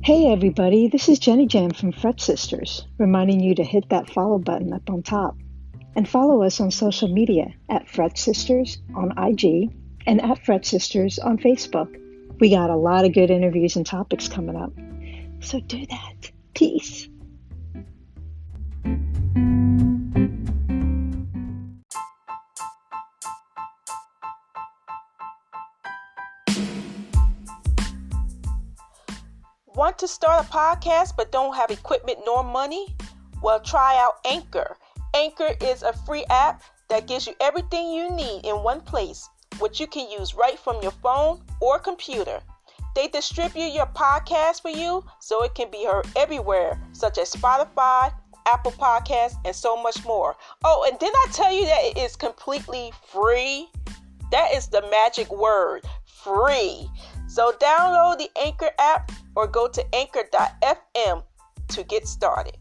Hey everybody, this is Jenny Jam from Fret Sisters, reminding you to hit that follow button up on top and follow us on social media at Fret Sisters on IG and at Fret Sisters on Facebook. We got a lot of good interviews and topics coming up, so do that. Peace. Want to start a podcast but don't have equipment nor money? Well, try out Anchor. Anchor is a free app that gives you everything you need in one place, which you can use right from your phone or computer. They distribute your podcast for you so it can be heard everywhere, such as Spotify, Apple Podcasts, and so much more. Oh, and didn't I tell you that it is completely free? That is the magic word, free. So download the Anchor app or go to anchor.fm to get started.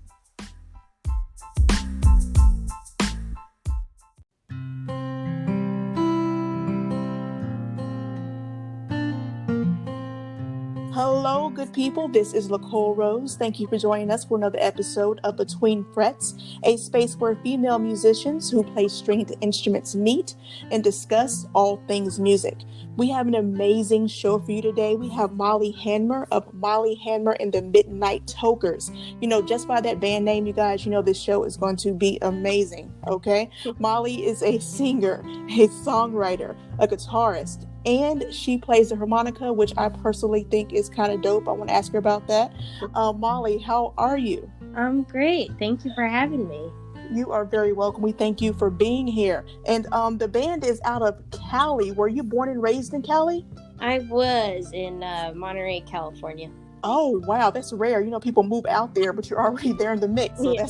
Hello, good people. This is Lacole Rose. Thank you for joining us for another episode of Between Frets, a space where female musicians who play stringed instruments meet and discuss all things music. We have an amazing show for you today. We have Molly Hanmer of Molly Hanmer and the Midnight Tokers. You know, just by that band name, you guys, you know this show is going to be amazing, okay? Molly is a singer, a songwriter, a guitarist, and she plays the harmonica, which I personally think is kind of dope. I want to ask her about that. Molly, how are you? I'm great. Thank you for having me. You are very welcome. We thank you for being here. And the band is out of Cali. Were you born and raised in Cali? I was in Monterey, California. Oh, wow. That's rare. You know, people move out there, but you're already there in the mix. So Yeah.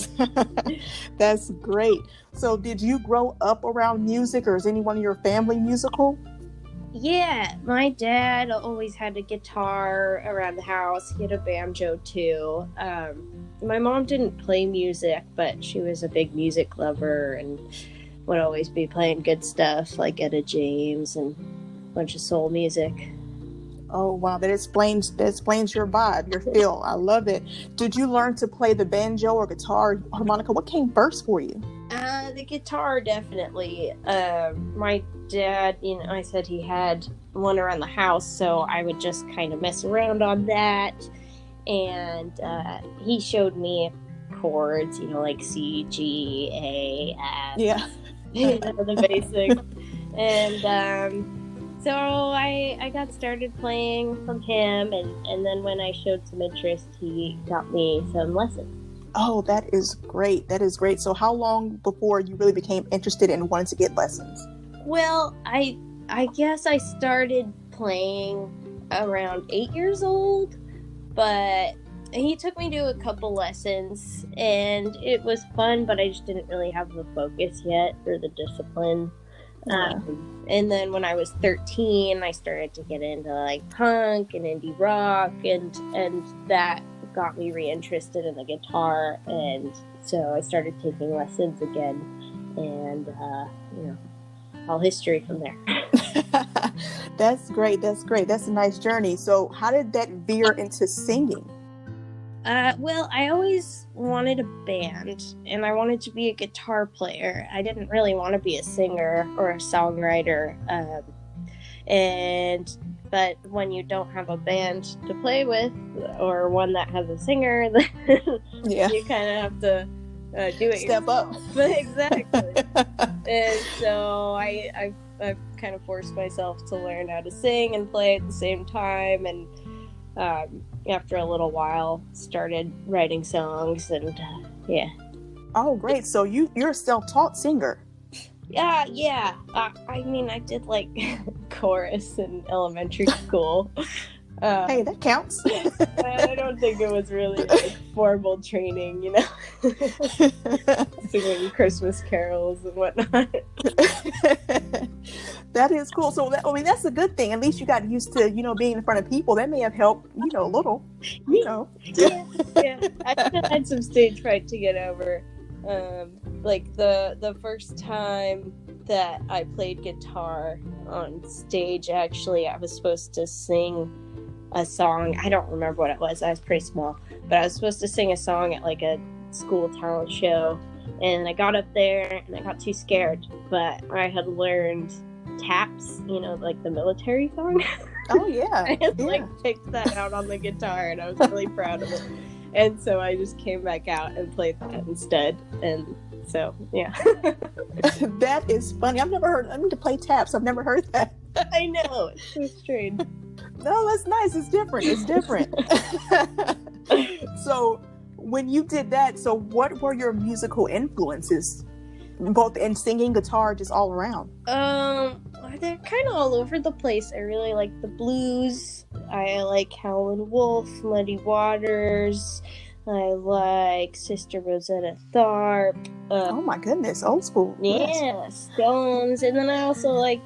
that's great. So did you grow up around music, or is anyone in your family musical? Yeah, my dad always had a guitar around the house. He had a banjo too. My mom didn't play music, but she was a big music lover and would always be playing good stuff like Etta James and a bunch of soul music. Oh, wow. That explains your vibe, your feel. I love it. Did you learn to play the banjo or guitar, or harmonica? What came first for you? The guitar, definitely. My dad, I said he had one around the house, so I would just kind of mess around on that. And he showed me chords, like C, G, A, F. Yeah. The basics. And so I got started playing from him, and then when I showed some interest, he got me some lessons. Oh, that is great. That is great. So how long before you really became interested and wanted to get lessons? Well, I guess I started playing around 8 years old, but he took me to a couple lessons, and it was fun, but I just didn't really have the focus yet or the discipline. And then when I was 13, I started to get into like punk and indie rock, and that got me reinterested in the guitar, and so I started taking lessons again, and all history from there. That's great. That's a nice journey. So how did that veer into singing? Well, I always wanted a band, and I wanted to be a guitar player. I didn't really want to be a singer or a songwriter, but when you don't have a band to play with, or one that has a singer, then you kind of have to do it Step yourself. up. Exactly. And so I kind of forced myself to learn how to sing and play at the same time, and after a little while started writing songs, and yeah. Oh, great. So you're a self-taught singer. Yeah. I mean, I did like chorus in elementary school. Hey, that counts. I don't think it was really like formal training, singing Christmas carols and whatnot. That is cool. So that's a good thing. At least you got used to, being in front of people. That may have helped, a little. Yeah. I still had some stage fright to get over. Like the first time that I played guitar on stage, actually, I was supposed to sing a song. I don't remember what it was. I was pretty small, but I was supposed to sing a song at like a school talent show, and I got up there and I got too scared, but I had learned taps, like the military song. Oh yeah. I had picked that out on the guitar, and I was really proud of it. And so I just came back out and played that instead. And so, yeah. That is funny. I've never heard. I need to play taps. I've never heard that. I know, it's so strange. No, that's nice. It's different. So when you did that, so what were your musical influences, both in singing, guitar, just all around? They're kind of all over the place. I really like the blues. I like Howlin' Wolf, Muddy Waters. I like Sister Rosetta Tharpe. Oh my goodness, old school. Yeah, yes. Stones. And then I also like,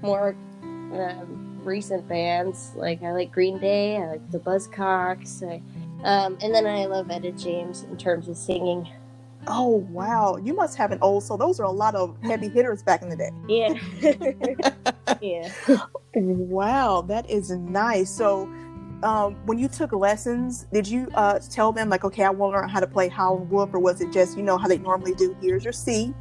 more recent bands. Like I like Green Day. I like the Buzzcocks. And then I love Etta James in terms of singing. Oh wow, you must have an old soul. Those are a lot of heavy hitters back in the day. Yeah. Yeah. Wow, that is nice. So when you took lessons, did you tell them like, okay, I want to learn how to play Howlin' Wolf, or was it just how they normally do, here's your C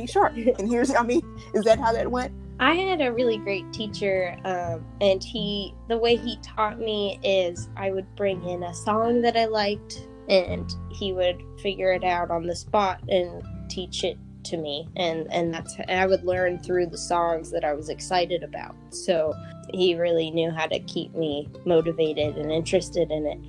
sharp, and is that how that went? I had a really great teacher, and the way he taught me is I would bring in a song that I liked, and he would figure it out on the spot and teach it to me, and I would learn through the songs that I was excited about. So he really knew how to keep me motivated and interested in it.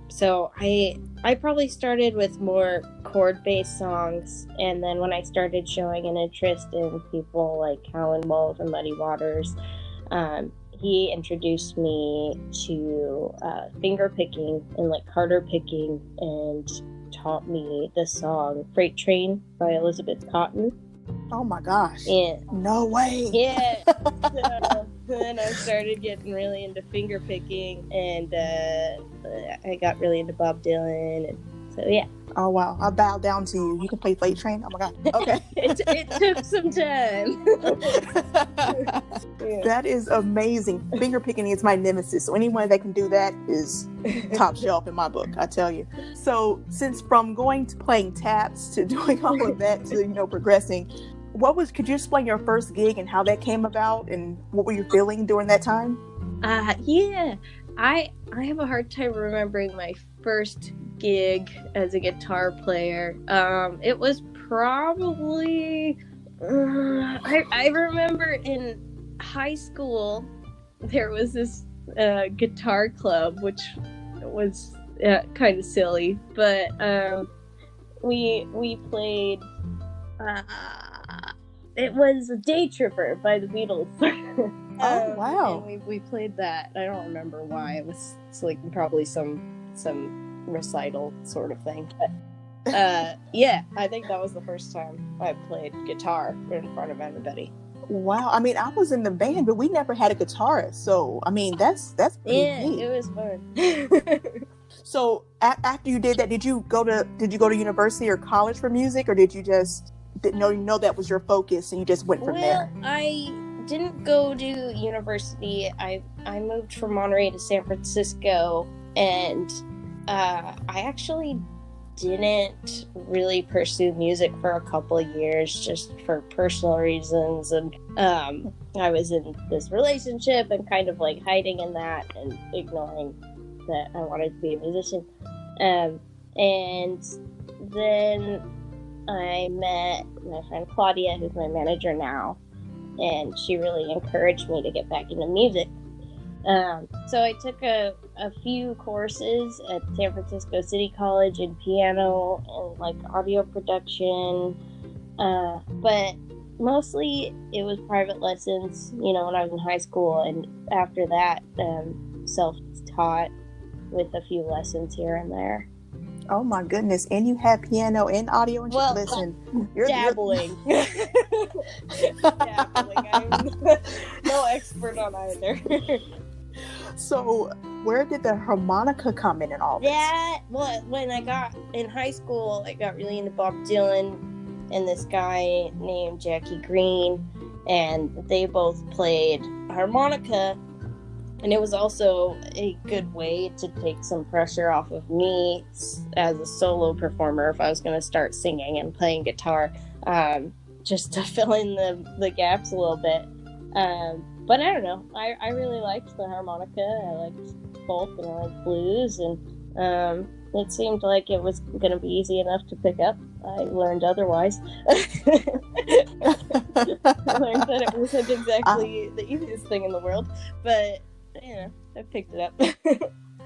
So I probably started with more chord-based songs, and then when I started showing an interest in people like Howlin' Wolf and Muddy Waters, he introduced me to fingerpicking and like harder picking, and taught me the song Freight Train by Elizabeth Cotton. Oh my gosh. Yeah. No way. Yeah. So then I started getting really into fingerpicking, and I got really into Bob Dylan, and so yeah. Oh wow, I bow down to you. You can play Freight Train? Oh my god. Okay. It took some time. Yeah. That is amazing. Fingerpicking is my nemesis. So anyone that can do that is top shelf in my book, I tell you. So since from going to playing taps to doing all of that to progressing, could you explain your first gig and how that came about, and what were you feeling during that time? Yeah. I have a hard time remembering my first gig as a guitar player. It was probably I remember in high school there was this guitar club, which was kind of silly, but we played it was Day Tripper by the Beatles. Oh wow. And we played that. I don't remember why. It's like probably some recital sort of thing. But yeah, I think that was the first time I played guitar in front of everybody. Wow. I mean, I was in the band, but we never had a guitarist. So, I mean, that's pretty neat. It was fun. So, after you did that, did you go to university or college for music, or did you just know that was your focus and you just went from there? I didn't go to university. I moved from Monterey to San Francisco, and I actually didn't really pursue music for a couple of years just for personal reasons, and I was in this relationship and kind of like hiding in that and ignoring that I wanted to be a musician, and then I met my friend Claudia, who's my manager now, and she really encouraged me to get back into music. So I took a few courses at San Francisco City College in piano and like audio production, but mostly it was private lessons, when I was in high school, and after that, self-taught with a few lessons here and there. Oh my goodness! And you have piano and audio, and listen, you're dabbling. Dabbling. I'm no expert on either. So, where did the harmonica come in and all this? When I got in high school, I got really into Bob Dylan and this guy named Jackie Green, and they both played harmonica, And it was also a good way to take some pressure off of me as a solo performer if I was going to start singing and playing guitar, just to fill in the gaps a little bit. But I don't know. I really liked the harmonica. I liked folk and I liked blues, and it seemed like it was going to be easy enough to pick up. I learned otherwise. I learned that it wasn't exactly the easiest thing in the world, but I picked it up.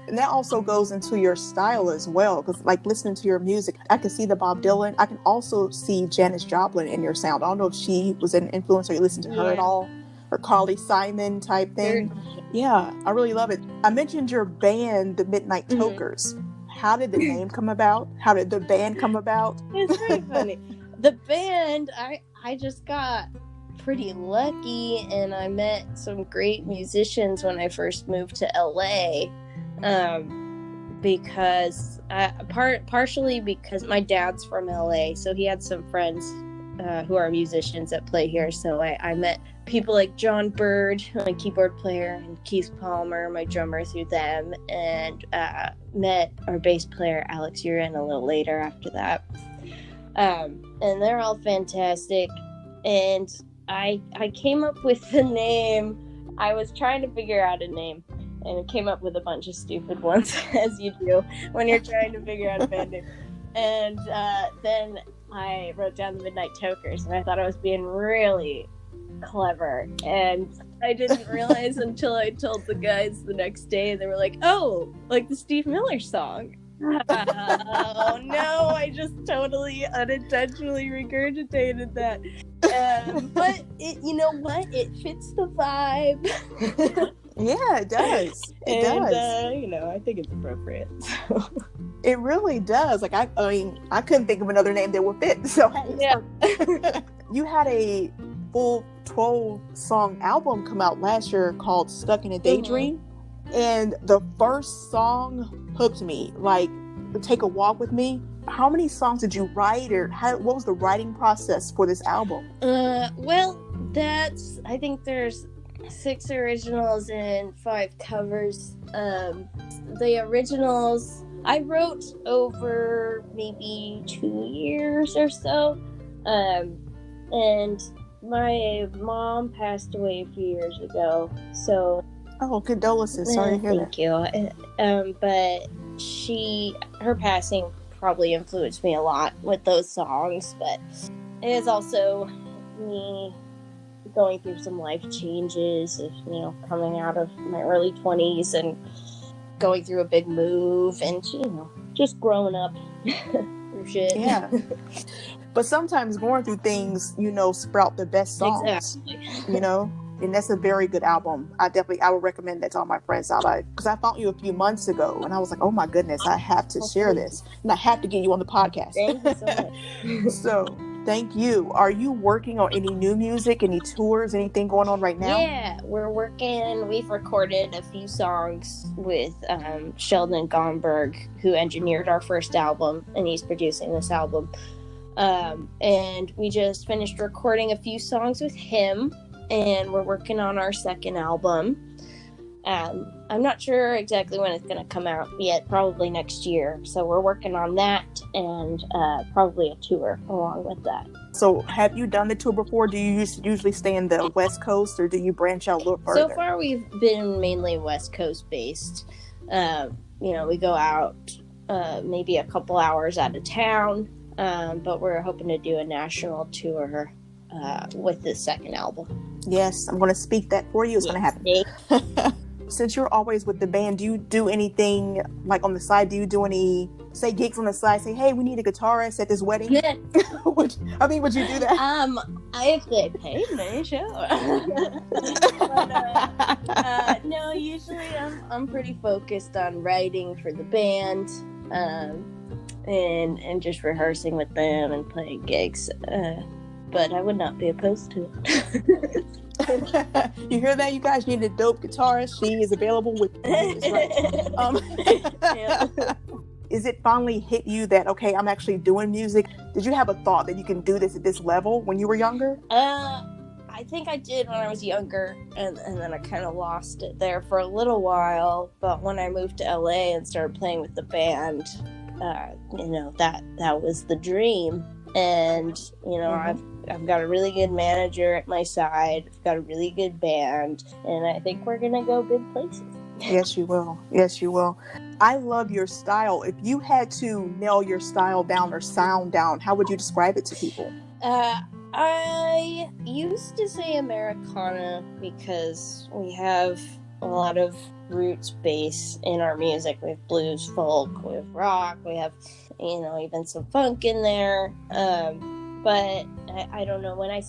And that also goes into your style as well, because like listening to your music, I can see the Bob Dylan. I can also see Janis Joplin in your sound. I don't know if she was an influence or you listened to her at all, or Carly Simon type thing. Yeah, I really love it. I mentioned your band, the Midnight Tokers. How did the name come about? How did the band come about? It's pretty funny. The band, I just got pretty lucky, and I met some great musicians when I first moved to LA. Because partially because my dad's from LA, so he had some friends who are musicians that play here. So I met people like John Bird, my keyboard player, and Keith Palmer, my drummer, through them, and met our bass player Alex Urin a little later after that. And they're all fantastic. And I came up with the name. I was trying to figure out a name, and it came up with a bunch of stupid ones, as you do when you're trying to figure out a band name. And then I wrote down the Midnight Tokers, and I thought I was being really clever. And I didn't realize until I told the guys the next day, they were like, "Oh, like the Steve Miller song." Oh no, I just totally unintentionally regurgitated that. But you know what? It fits the vibe. Yeah, it does. It does. I think it's appropriate. So. It really does. Like I mean, I couldn't think of another name that would fit. So yeah. You had a full 12-song album come out last year called Stuck in a Daydream. And the first song hooked me, like Take a Walk with Me. How many songs did you write, or what was the writing process for this album? Well, I think there's 6 originals and 5 covers. The originals I wrote over maybe 2 years or so. And my mom passed away a few years ago, so. Oh, condolences. Sorry to hear that. Thank you. But her passing probably influenced me a lot with those songs, but it is also me going through some life changes of, coming out of my early 20s and going through a big move and, just growing up through shit. Yeah. But sometimes going through things, sprout the best songs. Exactly. And that's a very good album. I would recommend that to all my friends out. Because I found you a few months ago, and I was like, oh my goodness, I have to share this. And I have to get you on the podcast. Thank you so much. So, thank you. Are you working on any new music, any tours, anything going on right now? Yeah, we're working. We've recorded a few songs with Sheldon Gomberg, who engineered our first album, and he's producing this album. And we just finished recording a few songs with him. And we're working on our second album. I'm not sure exactly when it's going to come out yet, probably next year. So we're working on that and probably a tour along with that. So have you done the tour before? Do you usually stay in the West Coast, or do you branch out a little further? So far, we've been mainly West Coast based. We go out maybe a couple hours out of town, but we're hoping to do a national tour with this second album. Yes, I'm going to speak that for you. It's going to happen. Since you're always with the band, do you do anything like on the side? Do you do any, say, gigs on the side? Say, hey, we need a guitarist at this wedding. Yeah. would you do that? If they paid me, sure. But, no, usually I'm pretty focused on writing for the band, and just rehearsing with them and playing gigs. But I would not be opposed to it. You hear that, you guys? You need a dope guitarist. She is available with Is it finally hit you that, okay, I'm actually doing music? Did you have a thought that you can do this at this level when you were younger? I I think I did when I was younger, and then I kind of lost it there for a little while. But when I moved to LA and started playing with the band, that was the dream. And I've got a really good manager at my side. I've got a really good band, and I think we're gonna go big places. Yes, you will. Yes, you will. I love your style. If you had to nail your style down or sound down, how would you describe it to people? I used to say Americana because we have a lot of roots base in our music. We have blues, folk, we have rock, we have, even some funk in there. But I don't know. When I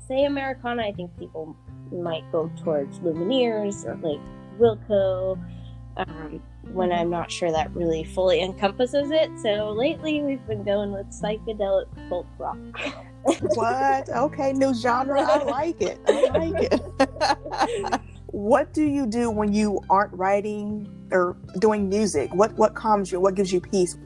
say Americana, I think people might go towards Lumineers or like Wilco. When I'm not sure that really fully encompasses it. So lately we've been going with psychedelic folk rock. What? Okay, new genre. I like it. What do you do when you aren't writing or doing music? What calms you? What gives you peace?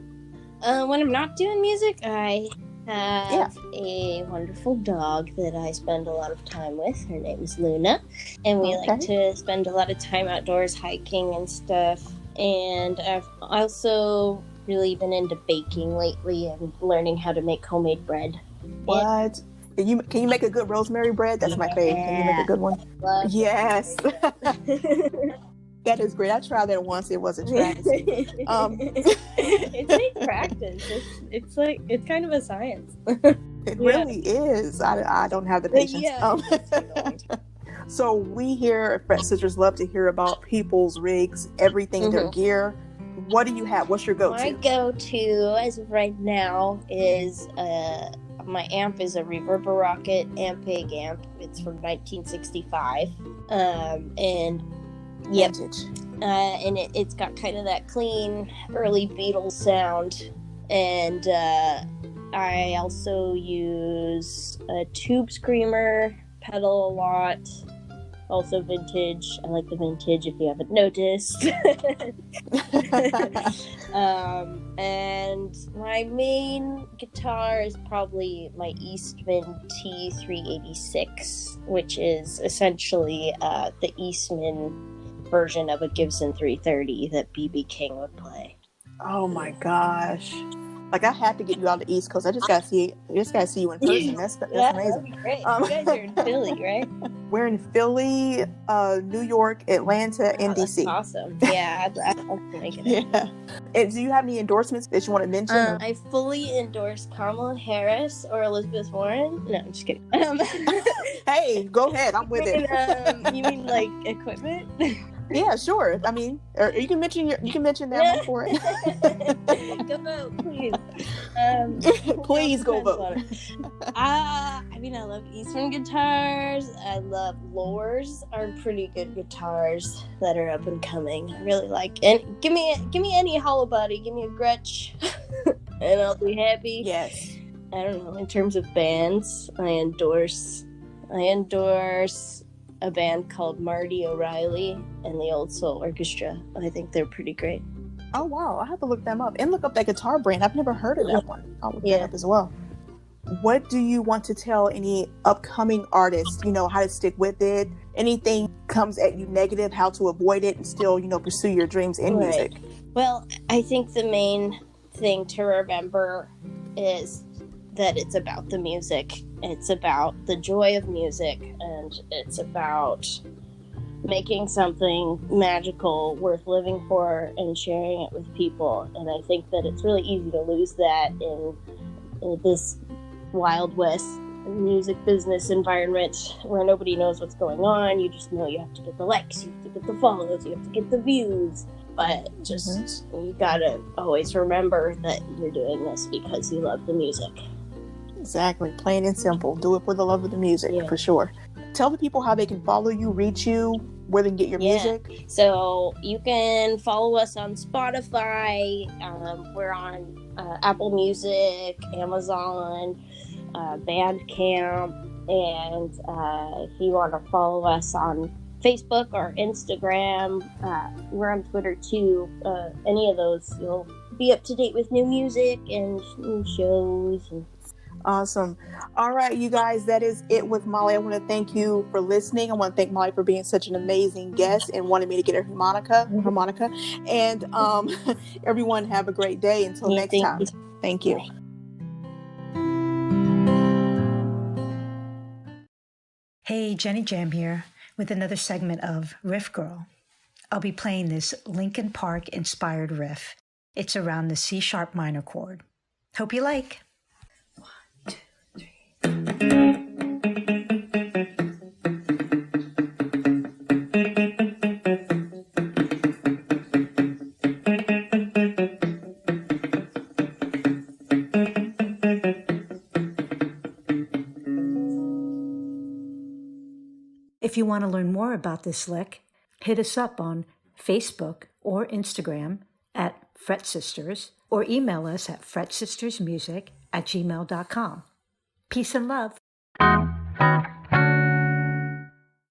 When I'm not doing music, I have a wonderful dog that I spend a lot of time with. Her name is Luna, and we like to spend a lot of time outdoors hiking and stuff. And I've also really been into baking lately and learning how to make homemade bread. What? Can you make a good rosemary bread? That's my favorite. Can you make a good one? Yes. That is great. I tried that once. It was a travesty. It takes practice. It's kind of a science. It really is. I don't have the patience. So we here at Fret Sisters love to hear about people's rigs, everything, their gear. What do you have? What's your go-to? My go-to, as of right now, is my amp is a Reverberocket Ampeg amp. It's from 1965. And vintage. And it's got kind of that clean early Beatles sound. And I also use a Tube Screamer pedal a lot. Also vintage. I like the vintage if you haven't noticed. And my main guitar is probably my Eastman T386, which is essentially the Eastman version of a Gibson 330 that B.B. King would play. Oh my gosh. Like, I have to get you out of the East Coast. I just gotta see you in person. That's amazing. That'd be great. You guys are in Philly, right? We're in Philly, New York, Atlanta, and DC. Awesome. Yeah, I'll make it. Yeah. And do you have any endorsements that you want to mention? I fully endorse Kamala Harris or Elizabeth Warren. No, I'm just kidding. Hey, go ahead. I'm with it. You mean like equipment? Yeah, sure. I mean, or you can mention that one for it. Go vote, please. Please go vote. I love Eastman guitars. I love Lors, are pretty good guitars that are up and coming. I really like. And give me any hollow body. Give me a Gretsch, and I'll be happy. Yes. I don't know. In terms of bands, I endorse a band called Marty O'Reilly and the Old Soul Orchestra. I think they're pretty great. Oh, wow. I'll have to look them up and look up that guitar brand. I've never heard of that one. I'll look that up as well. What do you want to tell any upcoming artists, how to stick with it? Anything comes at you negative, how to avoid it and still, pursue your dreams in music? Well, I think the main thing to remember is that it's about the music. It's about the joy of music, and it's about making something magical worth living for and sharing it with people. And I think that it's really easy to lose that in this Wild West music business environment where nobody knows what's going on. You just know you have to get the likes, you have to get the follows, you have to get the views. But just you gotta always remember that you're doing this because you love the music. Exactly. Plain and simple. Do it for the love of the music, for sure. Tell the people how they can follow you, reach you, where they can get your music. So you can follow us on Spotify. We're on Apple Music, Amazon, Bandcamp. And if you want to follow us on Facebook or Instagram, we're on Twitter too. Any of those, you'll be up to date with new music and new shows. Awesome. All right, you guys, that is it with Molly. I want to thank you for listening. I want to thank Molly for being such an amazing guest and wanting me to get a harmonica. And everyone have a great day. Until Yeah, next thank time. you. Thank you. Hey, Jenny Jam here with another segment of Riff Girl. I'll be playing this Linkin Park inspired riff. It's around the C sharp minor chord. Hope you like. If you want to learn more about this lick, hit us up on Facebook or Instagram at Fret Sisters, or email us at fretsistersmusic@gmail.com. Peace and love.